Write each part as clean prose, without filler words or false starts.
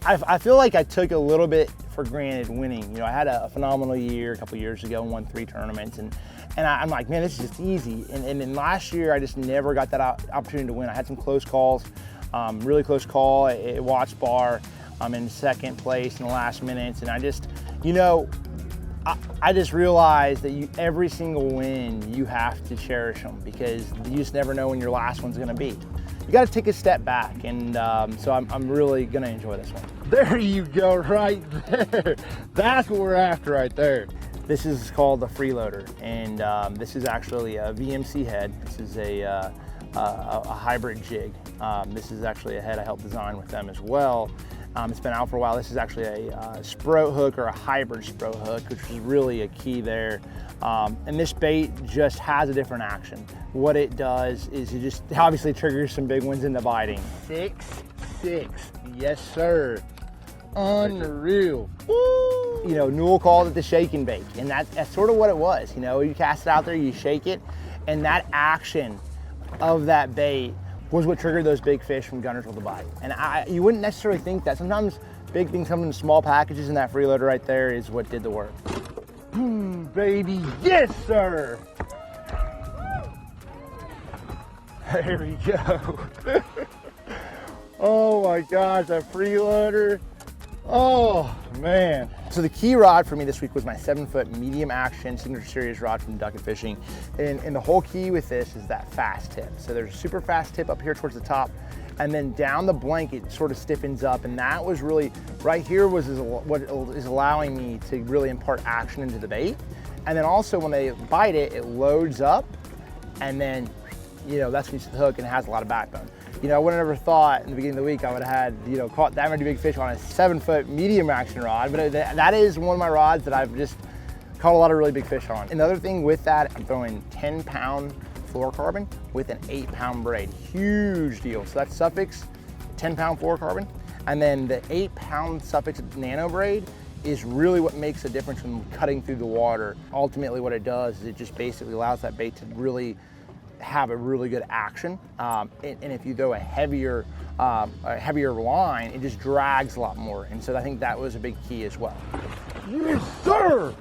I feel like I took a little bit for granted winning. You know, I had a phenomenal year a couple years ago and won 3 tournaments, and I'm like, man, this is just easy. And then last year, I just never got that opportunity to win. I had some close calls, really close call at Watts Bar. I'm in second place in the last minutes, and I just, you know, I just realized that every single win, you have to cherish them, because you just never know when your last one's gonna be. You gotta take a step back, and so I'm really gonna enjoy this one. There you go, right there. That's what we're after right there. This is called the freeloader, and this is actually a VMC head. This is a hybrid jig. This is actually a head I helped design with them as well. It's been out for a while. This is actually a Spro hook, or a hybrid Spro hook, which is really a key there. And this bait just has a different action. What it does is it just obviously triggers some big ones into biting. 6'6", yes sir. Unreal. Woo! You know, Newell called it the shake and bake, and that's sort of what it was. You know, you cast it out there, you shake it, and that action of that bait was what triggered those big fish from Guntersville to bite. And you wouldn't necessarily think that. Sometimes big things come in small packages, and that freeloader right there is what did the work. Boom, baby, yes sir. There we go. Oh my gosh, that freeloader. Oh man. So the key rod for me this week was my 7-foot medium action signature series rod from Duck and Fishing. And the whole key with this is that fast tip. So there's a super fast tip up here towards the top, and then down the blanket it sort of stiffens up, and that was really, right here was what is allowing me to really impart action into the bait. And then also when they bite it, it loads up, and then, you know, that's when you see the hook, and it has a lot of backbone. You know, I would have never thought in the beginning of the week I would have had, you know, caught that many big fish on a 7-foot medium action rod, but that is one of my rods that I've just caught a lot of really big fish on. Another thing with that, I'm throwing 10-pound fluorocarbon with an 8-pound braid. Huge deal. So that's Suffix 10-pound fluorocarbon, and then the 8-pound Suffix nano braid is really what makes a difference when cutting through the water. Ultimately what it does is it just basically allows that bait to really have a really good action, and if you throw a heavier line, it just drags a lot more, and so I think that was a big key as well. Yes sir.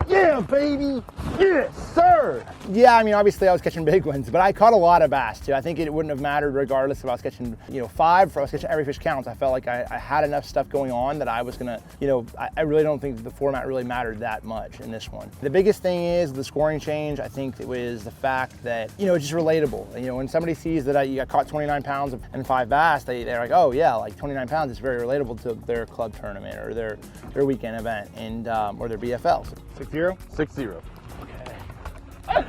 Yeah, baby. Yes, sir. Yeah, I mean, obviously I was catching big ones, but I caught a lot of bass too. I think it wouldn't have mattered regardless if I was catching, you know, 5, if I was catching every fish counts. I felt like I had enough stuff going on that I was gonna, you know, I really don't think the format really mattered that much in this one. The biggest thing is the scoring change. I think it was the fact that, you know, it's just relatable. You know, when somebody sees that I caught 29 pounds and 5 bass, they're like, oh yeah, like 29 pounds is very relatable to their club tournament or their weekend event, and or their BFLs. 6-0? 6-0. Okay.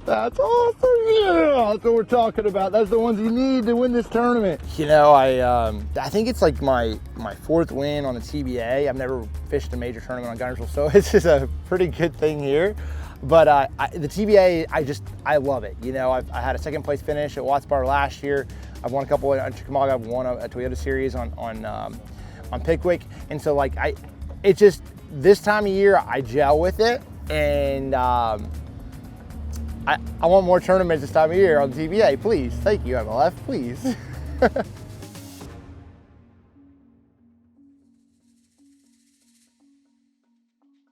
That's awesome. Yeah, that's what we're talking about. That's the ones you need to win this tournament. You know, I think it's like my 4th win on the TBA. I've never fished a major tournament on Guntersville, so it's just a pretty good thing here. But the TBA, I love it. You know, I had a 2nd place finish at Watts Bar last year. I've won a couple on Chickamauga. I've won a Toyota series on Pickwick, and so like it's just this time of year I gel with it, and I want more tournaments this time of year on the TBA. Please, thank you, MLF, please.